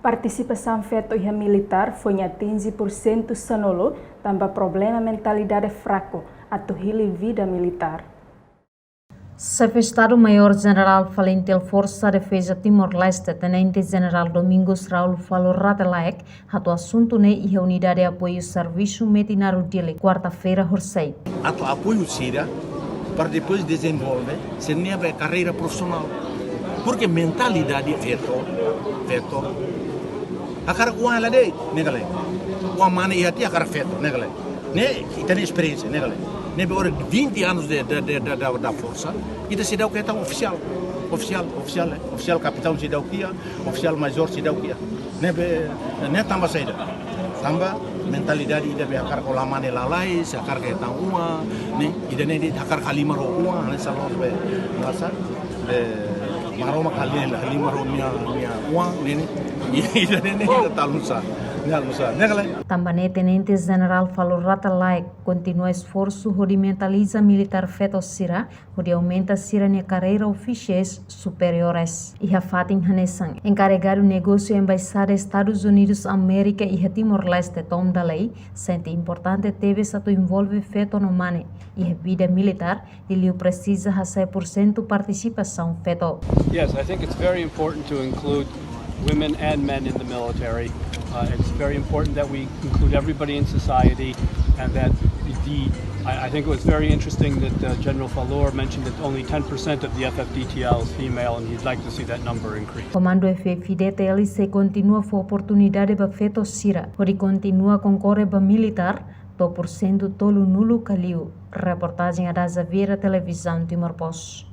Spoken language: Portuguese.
Participação feita em militar foi em 15% sanolo, também problema mentalidade fraco, atuhili vida militar. Secretário-Maior-General Valentil Força Defesa Timor-Leste, Tenente-General Domingos Raul falou ratelaek, o assunto né e a unidade de apoio serviço metinário dele, quarta-feira, Horsei. O apoio Síria para depois desenvolver a carreira profissional. Porque mentalidade feito a cara com ela dei, negale. O amane e até a cara feito, negale. Né, e tem experiência, negale. Né, agora 20 anos da força e da cidade que é oficial. Oficial capitão se dá o que oficial major se dá o que né tamba saída. Tamba mentalidade ida be akar ko lamane lalai se akar ke tang uma né ida ne di akar kalima ro uma né salon be nasa maroma kalima ro mia uma né ida ne talusa Também Tenente-General falou ratalaik continua esforço de mentaliza militar feito Sira, onde aumenta Sira na carreira oficiais superiores. E a Fatin Hanesang, encarregado negócio embaixada Estados Unidos América e Timor-Leste Tom Daley, sente importante teve se envolve feito no mane e a vida militar ele precisa a 100% participação feito. Yes, I think it's very important to include women and men in the military. It's very important that we include everybody in society, and that I think it was very interesting that General Falor mentioned that only 10% of the FFDTL is female, and he'd like to see that number increase. Comando FFDTL se continua a oportunidade para feito Sira, onde continua com corre militar, 2% tolo nulo caliu. Reportagem da Zavira Televisão Timor-Post.